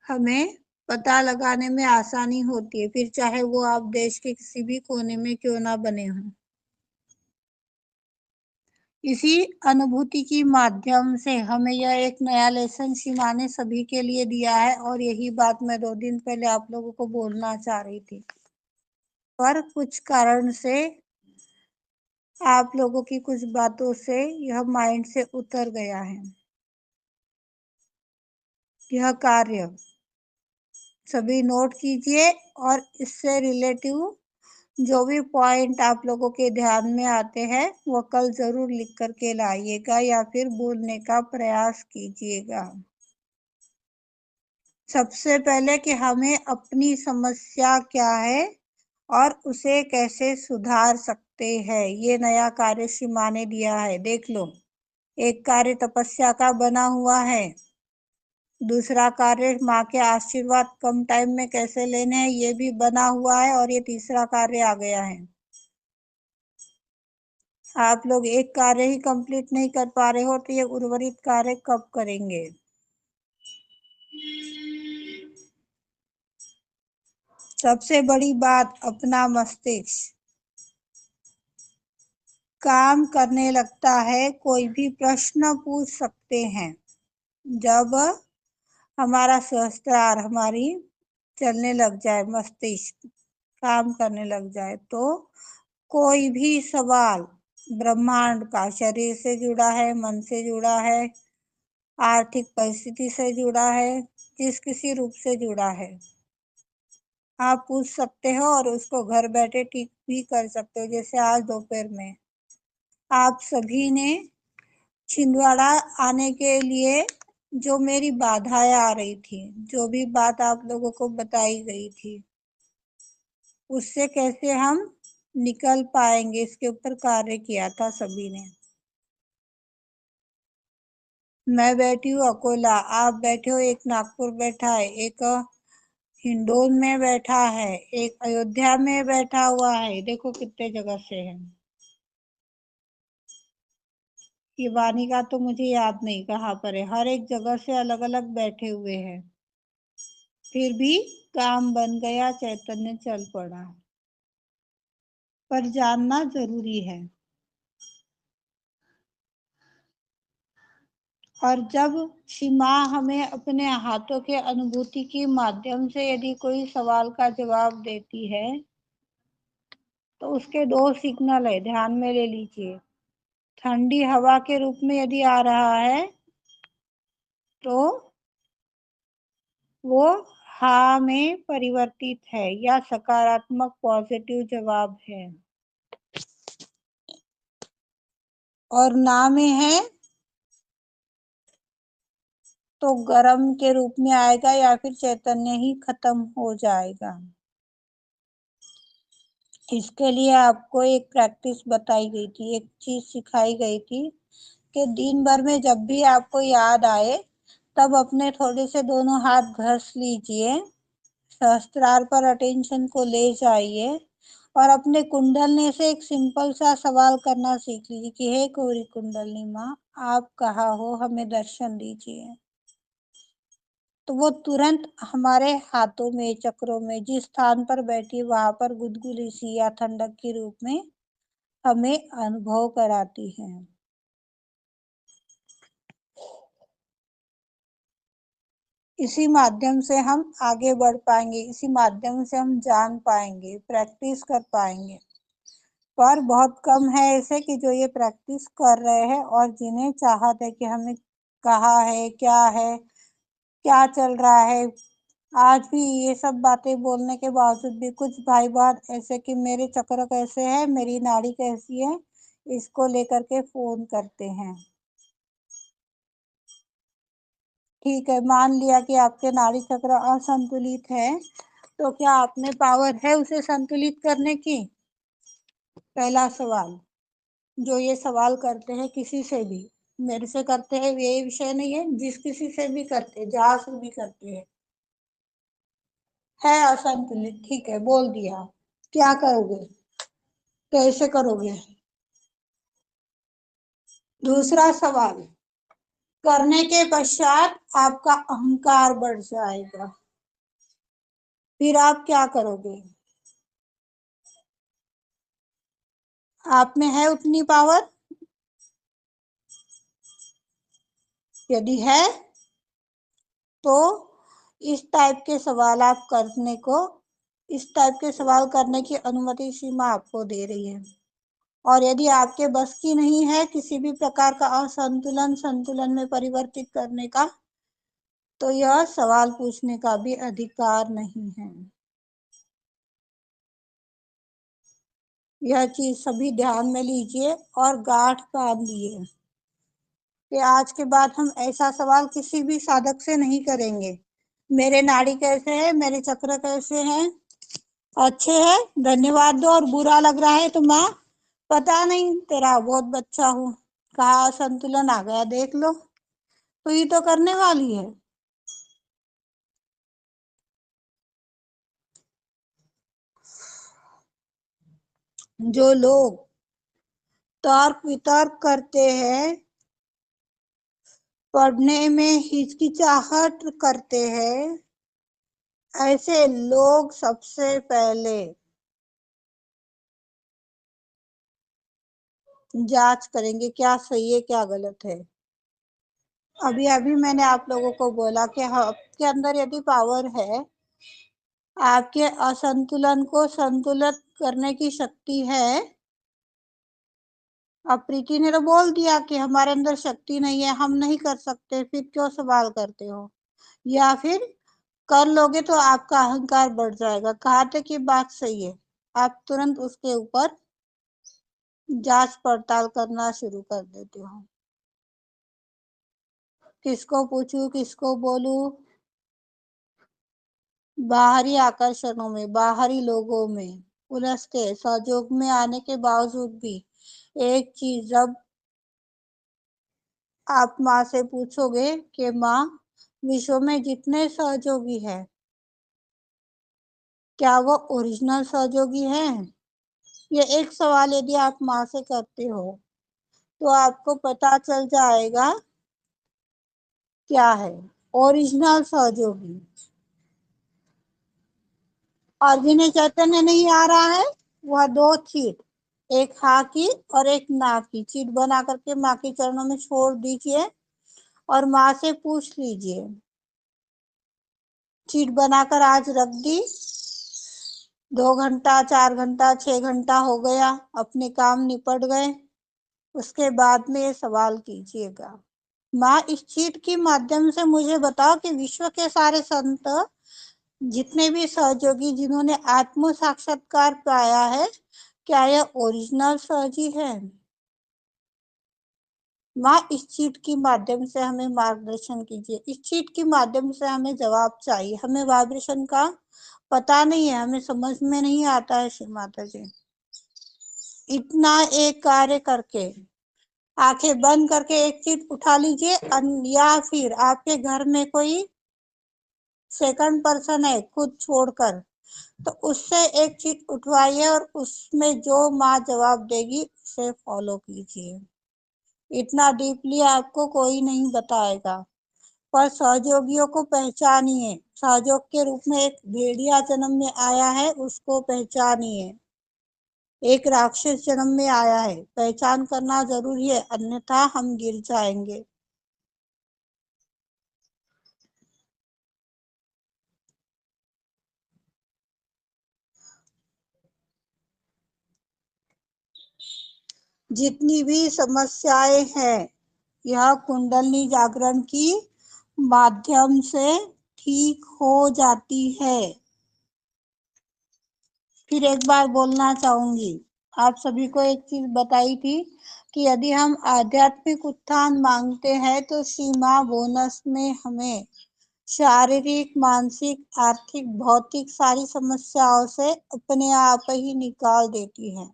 हमें पता लगाने में आसानी होती है, फिर चाहे वो आप देश के किसी भी कोने में क्यों ना बने हों। इसी अनुभूति की माध्यम से हमें यह एक नया लेसन सीमा ने सभी के लिए दिया है, और यही बात मैं 2 दिन पहले आप लोगों को बोलना चाह रही थी, पर कुछ कारण से आप लोगों की कुछ बातों से यह माइंड से उतर गया है। यह कार्य सभी नोट कीजिए, और इससे रिलेटिव जो भी पॉइंट आप लोगों के ध्यान में आते हैं वो कल जरूर लिख करके लाइएगा या फिर बोलने का प्रयास कीजिएगा। सबसे पहले कि हमें अपनी समस्या क्या है और उसे कैसे सुधार सकते हैं, ये नया कार्य सीमा ने दिया है। देख लो, एक कार्य तपस्या का बना हुआ है, दूसरा कार्य माँ के आशीर्वाद कम टाइम में कैसे लेने हैं ये भी बना हुआ है, और ये तीसरा कार्य आ गया है। आप लोग एक कार्य ही कंप्लीट नहीं कर पा रहे हो तो ये उर्वरित कार्य कब करेंगे? सबसे बड़ी बात, अपना मस्तिष्क काम करने लगता है। कोई भी प्रश्न पूछ सकते हैं। जब हमारा सहस्त्रार, हमारी चलने लग जाए, मस्तिष्क काम करने लग जाए, तो कोई भी सवाल ब्रह्मांड का, शरीर से जुड़ा है, मन से जुड़ा है, आर्थिक परिस्थिति से जुड़ा है, जिस किसी रूप से जुड़ा है, आप पूछ सकते हो और उसको घर बैठे ठीक भी कर सकते हो। जैसे आज दोपहर में आप सभी ने छिंदवाड़ा आने के लिए जो मेरी बाधाएं आ रही थी, जो भी बात आप लोगों को बताई गई थी, उससे कैसे हम निकल पाएंगे, इसके ऊपर कार्य किया था सभी ने। मैं बैठी हूँ अकोला, आप बैठे हो, एक नागपुर बैठा है, एक हिंडोन में बैठा है, एक अयोध्या में बैठा हुआ है। देखो कितने जगह से है। ये वानी का तो मुझे याद नहीं कहाँ पर है, हर एक जगह से अलग अलग बैठे हुए हैं, फिर भी काम बन गया, चैतन्य चल पड़ा। पर जानना जरूरी है। और जब सीमा हमें अपने हाथों के अनुभूति की माध्यम से यदि कोई सवाल का जवाब देती है तो उसके 2 सिग्नल है, ध्यान में ले लीजिए। ठंडी हवा के रूप में यदि आ रहा है तो वो हाँ में परिवर्तित है या सकारात्मक पॉजिटिव जवाब है, और ना में है तो गर्म के रूप में आएगा या फिर चैतन्य ही खत्म हो जाएगा। इसके लिए आपको एक प्रैक्टिस बताई गई थी, एक चीज सिखाई गई थी कि दिन भर में जब भी आपको याद आए तब अपने थोड़े से दोनों हाथ घस लीजिए, सहस्त्रार पर अटेंशन को ले जाइए और अपने कुंडलनी से एक सिंपल सा सवाल करना सीख लीजिए कि हे गौरी कुंडलनी माँ, आप कहाँ हो, हमें दर्शन दीजिए। तो वो तुरंत हमारे हाथों में, चक्रों में, जिस स्थान पर बैठी वहां पर गुदगुदी सी या ठंडक के रूप में हमें अनुभव कराती है। इसी माध्यम से हम आगे बढ़ पाएंगे, इसी माध्यम से हम जान पाएंगे, प्रैक्टिस कर पाएंगे। पर बहुत कम है ऐसे कि जो ये प्रैक्टिस कर रहे हैं और जिन्हें चाहत है कि हमें कहाँ है, क्या चल रहा है। आज भी ये सब बातें बोलने के बावजूद भी कुछ भाई बहन ऐसे कि मेरे चक्र कैसे है, मेरी नाड़ी कैसी है, इसको लेकर के फोन करते हैं। ठीक है, मान लिया कि आपके नाड़ी चक्र असंतुलित है, तो क्या आप में पावर है उसे संतुलित करने की? पहला सवाल। जो ये सवाल करते हैं किसी से भी, मेरे से करते हैं ये विषय नहीं है, जिस किसी से भी करते हैं, जहां से भी करते हैं, है असंतुलित, ठीक है, बोल दिया, क्या करोगे, कैसे करोगे? दूसरा सवाल, करने के पश्चात आपका अहंकार बढ़ जाएगा। फिर आप क्या करोगे? आप में है उतनी पावर? यदि है तो इस टाइप के सवाल आप करने को, इस टाइप के सवाल करने की अनुमति सीमा आपको दे रही है। और यदि आपके बस की नहीं है किसी भी प्रकार का असंतुलन संतुलन में परिवर्तित करने का, तो यह सवाल पूछने का भी अधिकार नहीं है। यह चीज सभी ध्यान में लीजिए और गांठ बांध लिए कि आज के बाद हम ऐसा सवाल किसी भी साधक से नहीं करेंगे। मेरे नाड़ी कैसे है, मेरे चक्र कैसे हैं, अच्छे हैं, धन्यवाद दो, और बुरा लग रहा है तो माँ पता नहीं तेरा बहुत बच्चा हूँ, कहाँ संतुलन आ गया देख लो, तो ये तो करने वाली है। जो लोग तर्क वितर्क करते हैं, पढ़ने में हिचकिचाहट करते हैं, ऐसे लोग सबसे पहले जांच करेंगे क्या सही है क्या गलत है। अभी अभी मैंने आप लोगों को बोला कि आपके अंदर यदि पावर है, आपके असंतुलन को संतुलित करने की शक्ति है। अब प्रीति ने तो बोल दिया कि हमारे अंदर शक्ति नहीं है, हम नहीं कर सकते, फिर क्यों सवाल करते हो? या फिर कर लोगे तो आपका अहंकार बढ़ जाएगा। कहा था कि बात सही है, आप तुरंत उसके ऊपर जांच पड़ताल करना शुरू कर देते हो। किसको पूछूं, किसको बोलूं? बाहरी आकर्षणों में, बाहरी लोगों में उलझते सहयोग में आने के बावजूद भी एक चीज जब आप माँ से पूछोगे कि माँ विश्व में जितने सहयोगी हैं क्या वो ओरिजिनल सहयोगी हैं? ये एक सवाल यदि आप माँ से करते हो तो आपको पता चल जाएगा क्या है ओरिजिनल सहयोगी। और जिन्हें चैतन्य नहीं आ रहा है वह दो चीट, एक हाँ की और एक ना की चीट बना करके माँ के चरणों में छोड़ दीजिए और माँ से पूछ लीजिए। चीट बनाकर आज रख दी, 2 घंटा 4 घंटा 6 घंटा हो गया, अपने काम निपट गए, उसके बाद में ये सवाल कीजिएगा, माँ इस चीट के माध्यम से मुझे बताओ कि विश्व के सारे संत जितने भी सहयोगी जिन्होंने आत्म साक्षात्कार पाया है क्या यह ओरिजिनल सहजी है? माँ इस चीट के माध्यम से हमें मार्गदर्शन कीजिए, इस चीट के माध्यम से हमें जवाब चाहिए, हमें वाइब्रेशन का पता नहीं है, हमें समझ में नहीं आता है। श्री माता जी इतना एक कार्य करके आंखें बंद करके एक चीट उठा लीजिए, या फिर आपके घर में कोई सेकंड पर्सन है खुद छोड़कर तो उससे एक चीट उठवाइए और उसमें जो माँ जवाब देगी उसे फॉलो कीजिए। इतना डीपली आपको कोई नहीं बताएगा, पर सहयोगियों को पहचानिए। सहयोग के रूप में एक भेड़िया जन्म में आया है, उसको पहचानिए। एक राक्षस जन्म में आया है, पहचान करना जरूरी है, अन्यथा हम गिर जाएंगे। जितनी भी समस्याएं हैं यह कुंडली जागरण की माध्यम से ठीक हो जाती है। फिर एक बार बोलना चाहूंगी, आप सभी को एक चीज बताई थी कि यदि हम आध्यात्मिक उत्थान मांगते हैं तो सीमा बोनस में हमें शारीरिक मानसिक आर्थिक भौतिक सारी समस्याओं से अपने आप ही निकाल देती है।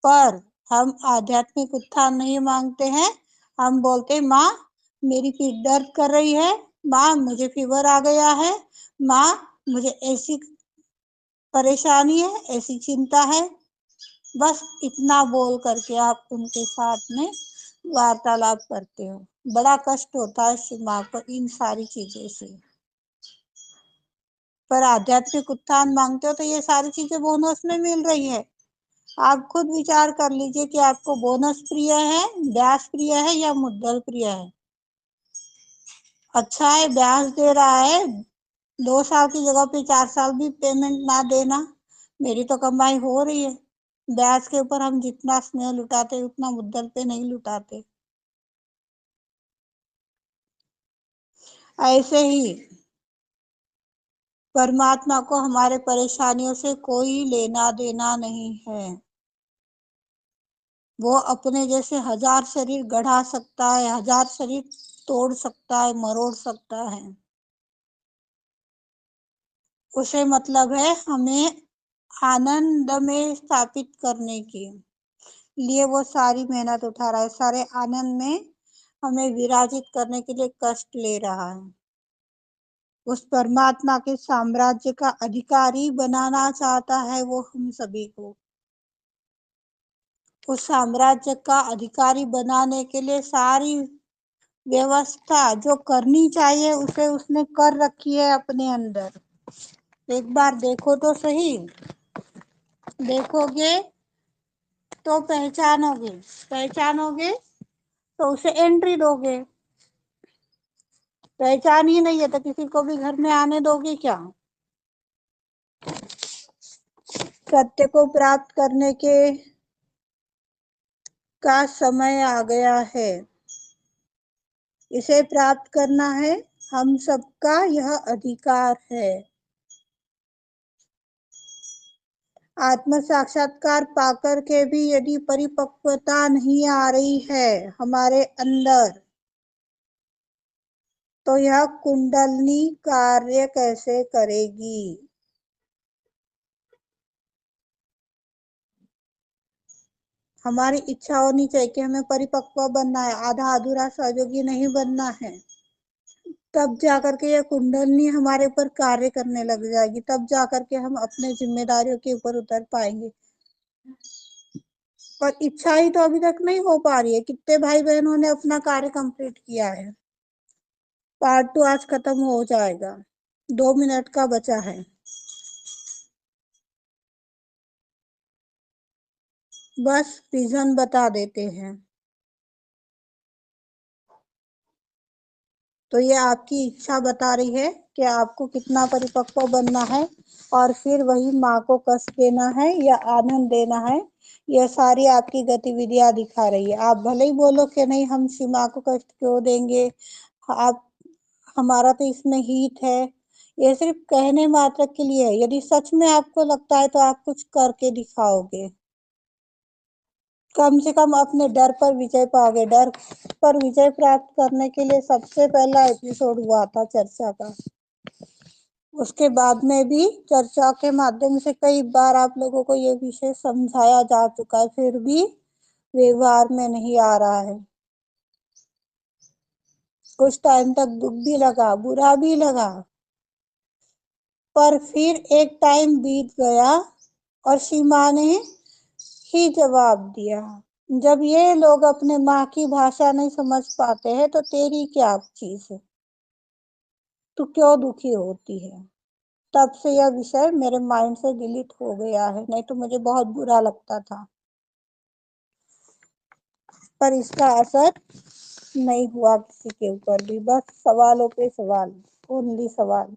पर हम आध्यात्मिक उत्थान नहीं मांगते हैं, हम बोलते माँ मेरी पीठ दर्द कर रही है, माँ मुझे फीवर आ गया है, माँ मुझे ऐसी परेशानी है, ऐसी चिंता है। बस इतना बोल करके आप उनके साथ में वार्तालाप करते हो। बड़ा कष्ट होता है सीमा को इन सारी चीजें से, पर आध्यात्मिक उत्थान मांगते हो तो ये सारी चीजें बोनस में मिल रही है। आप खुद विचार कर लीजिए कि आपको बोनस प्रिय है, ब्याज प्रिय है या मुद्दल प्रिय है। अच्छा है ब्याज दे रहा है, 2 साल की जगह पे 4 साल भी पेमेंट ना देना, मेरी तो कमाई हो रही है। ब्याज के ऊपर हम जितना स्नेह लुटाते उतना मुद्दल पे नहीं लुटाते। ऐसे ही परमात्मा को हमारे परेशानियों से कोई लेना देना नहीं है। वो अपने जैसे 1000 शरीर गढ़ा सकता है, 1000 शरीर तोड़ सकता है, मरोड़ सकता है। उसे मतलब है हमें आनंद में स्थापित करने की लिए वो सारी मेहनत उठा रहा है, सारे आनंद में हमें विराजित करने के लिए कष्ट ले रहा है। उस परमात्मा के साम्राज्य का अधिकारी बनाना चाहता है वो हम सभी को। उस साम्राज्य का अधिकारी बनाने के लिए सारी व्यवस्था जो करनी चाहिए उसे उसने कर रखी है अपने अंदर। एक बार देखो तो सही, देखोगे तो पहचानोगे, पहचानोगे तो उसे एंट्री दोगे। पहचान ही नहीं है तो किसी को भी घर में आने दोगे क्या। सत्य को प्राप्त करने के का समय आ गया है, इसे प्राप्त करना है, हम सबका यह अधिकार है। आत्म साक्षात्कार पाकर के भी यदि परिपक्वता नहीं आ रही है हमारे अंदर, तो यह कुंडलनी कार्य कैसे करेगी। हमारी इच्छा होनी चाहिए कि हमें परिपक्व बनना है, आधा अधूरा सहयोगी नहीं बनना है। तब जाकर के यह कुंडलनी हमारे ऊपर कार्य करने लग जाएगी, तब जाकर के हम अपने जिम्मेदारियों के ऊपर उतर पाएंगे। और इच्छा ही तो अभी तक नहीं हो पा रही है। कितने भाई बहनों ने अपना कार्य कंप्लीट किया है। पार्ट 2 आज खत्म हो जाएगा, 2 मिनट का बचा है। बस रीजन बता देते हैं। तो ये आपकी इच्छा बता रही है कि आपको कितना परिपक्व बनना है, और फिर वही माँ को कष्ट देना है या आनंद देना है। यह सारी आपकी गतिविधियां दिखा रही है। आप भले ही बोलो कि नहीं हम सीमा को कष्ट क्यों देंगे, आप हमारा तो इसमें हित है, ये सिर्फ कहने मात्र के लिए है। यदि सच में आपको लगता है तो आप कुछ करके दिखाओगे, कम से कम अपने डर पर विजय पाओगे। डर पर विजय प्राप्त करने के लिए सबसे पहला एपिसोड हुआ था चर्चा का। उसके बाद में भी चर्चा के माध्यम से कई बार आप लोगों को ये विषय समझाया जा चुका है, फिर भी व्यवहार में नहीं आ रहा है। कुछ टाइम तक दुख भी लगा, बुरा भी लगा, पर फिर एक टाइम बीत गया और सीमा ने ही जवाब दिया। जब ये लोग अपने माँ की भाषा नहीं समझ पाते हैं तो तेरी क्या चीज है, तू क्यों दुखी होती है। तब से यह विषय मेरे माइंड से डिलीट हो गया है, नहीं तो मुझे बहुत बुरा लगता था। पर इसका असर नहीं हुआ किसी के ऊपर भी, बस सवालों पे सवाल, ओनली सवाल।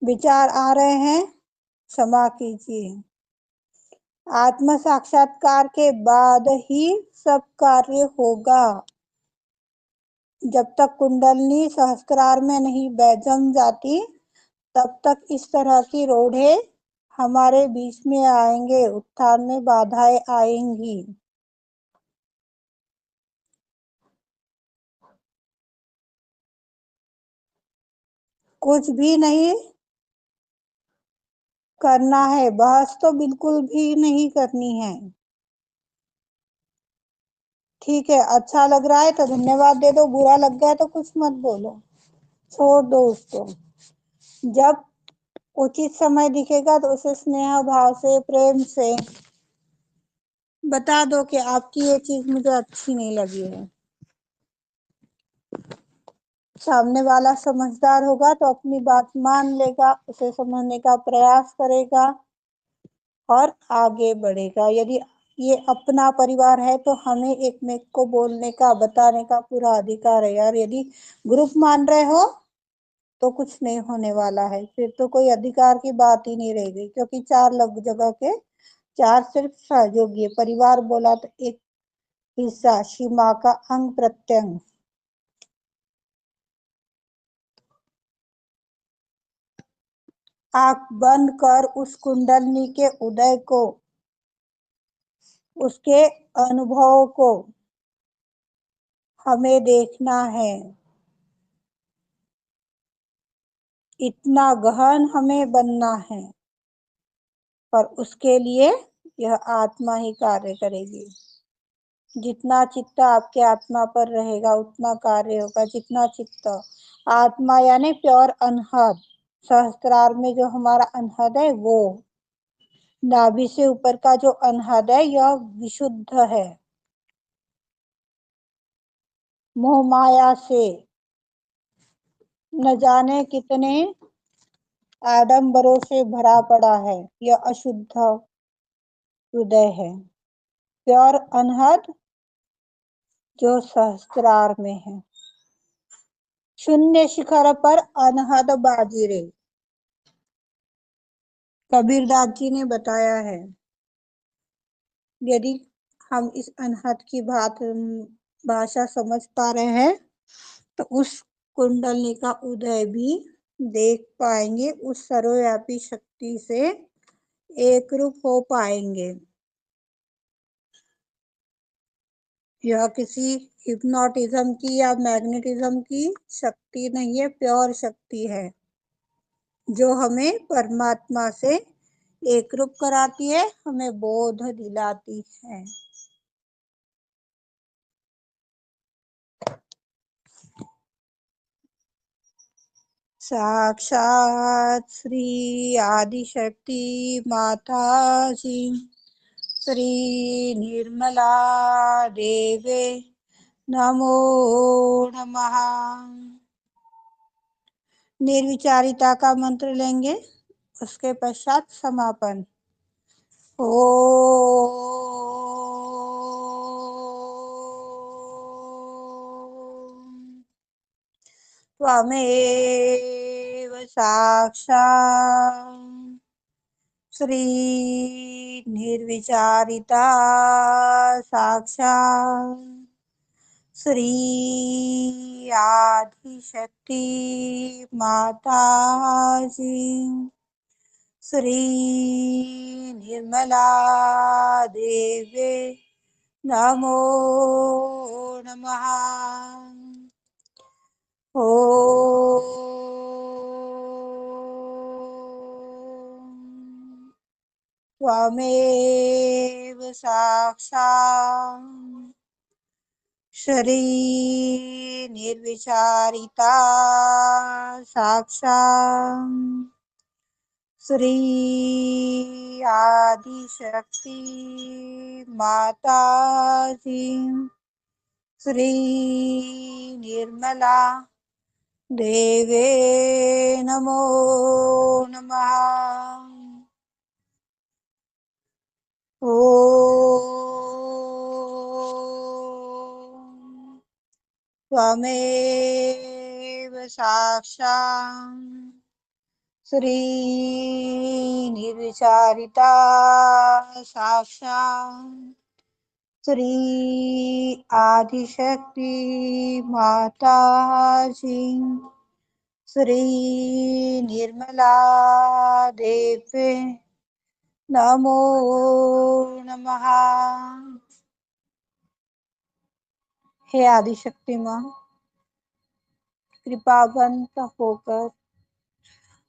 विचार आ रहे हैं, क्षमा कीजिए। आत्म साक्षात्कार के बाद ही सब कार्य होगा। जब तक कुंडलनी सहस्त्रार में नहीं जम जाती तब तक इस तरह की रोड़े हमारे बीच में आएंगे, उत्थान में बाधाएं आएंगी। कुछ भी नहीं करना है, बहस तो बिल्कुल भी नहीं करनी है। ठीक है, अच्छा लग रहा है तो धन्यवाद दे दो, बुरा लग गया तो कुछ मत बोलो, छोड़ दो उसको। जब उचित समय दिखेगा तो उसे स्नेह भाव से, प्रेम से बता दो कि आपकी ये चीज मुझे अच्छी नहीं लगी है। सामने वाला समझदार होगा तो अपनी बात मान लेगा, उसे समझने का प्रयास करेगा और आगे बढ़ेगा। यदि ये अपना परिवार है तो हमें एक मेक को बोलने का, बताने का पूरा अधिकार है यार। यदि ग्रुप मान रहे हो तो कुछ नहीं होने वाला है, फिर तो कोई अधिकार की बात ही नहीं रह गई, क्योंकि चार लोग जगह के चार सिर्फ सहयोगी है। परिवार बोला तो एक हिस्सा, सीमा का अंग प्रत्यंग। आंख बंद कर उस कुंडलनी के उदय को, उसके अनुभव को हमें देखना है। इतना गहन हमें बनना है, पर उसके लिए यह आत्मा ही कार्य करेगी। जितना चित्त आपके आत्मा पर रहेगा उतना कार्य होगा। जितना चित्त, आत्मा यानी प्योर अनहद, सहस्त्रार में जो हमारा अनहद है वो, नाभि से ऊपर का जो अनहद है यह विशुद्ध है। मोह माया से न जाने कितने आडंबरों से भरा पड़ा है। यह अशुद्ध हृदय है। प्योर अनहद जो सहस्त्रार में है। शून्य शिखर पर अनहद बाजी रे, कबीरदास जी ने बताया है। यदि हम इस अनहद की भाषा समझ पा रहे हैं तो उस कुंडली का उदय भी देख पाएंगे, उस सर्वव्यापी शक्ति से एक रूप हो पाएंगे। यह किसी हिप्नोटिज्म की या मैग्नेटिज्म की शक्ति नहीं है, प्योर शक्ति है जो हमें परमात्मा से एक रूप कराती है, हमें बोध दिलाती है। साक्षात श्री आदिशक्ति माता जी, श्री निर्मला देवे नमो नमः। निर्विचारिता का मंत्र लेंगे, उसके पश्चात समापन। ओ त्वमेव साक्षात् श्री निर्विचारिता साक्षात् श्री आदिशक्ति माता जी, श्री निर्मला देवे नमो नमः। ओ त्वमेव साक्षात् श्री निर्विचारिता साक्षात् श्री आदिशक्ति माता जी, श्री निर्मला देवे नमो नमः। ओम त्वमेव साक्षात् श्री निर्विचारिता साक्षात् श्री आदिशक्ति माता जी, श्री निर्मला देवे नमो नमः। हे आदिशक्ति माँ, कृपावंत होकर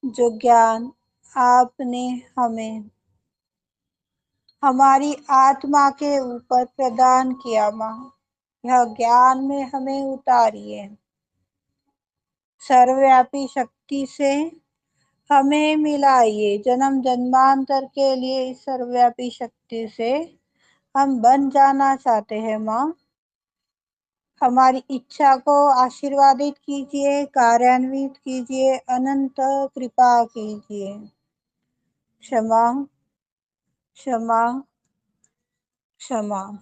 जो ज्ञान आपने हमें हमारी आत्मा के ऊपर प्रदान किया माँ, यह ज्ञान में हमें उतारिए। सर्वव्यापी शक्ति से हमें मिलाइए। जन्म जन्मांतर के लिए इस सर्वव्यापी शक्ति से हम बन जाना चाहते हैं माँ। हमारी इच्छा को आशीर्वादित कीजिए, कार्यान्वित कीजिए, अनंत कृपा कीजिए। क्षमा, क्षमा, क्षमा।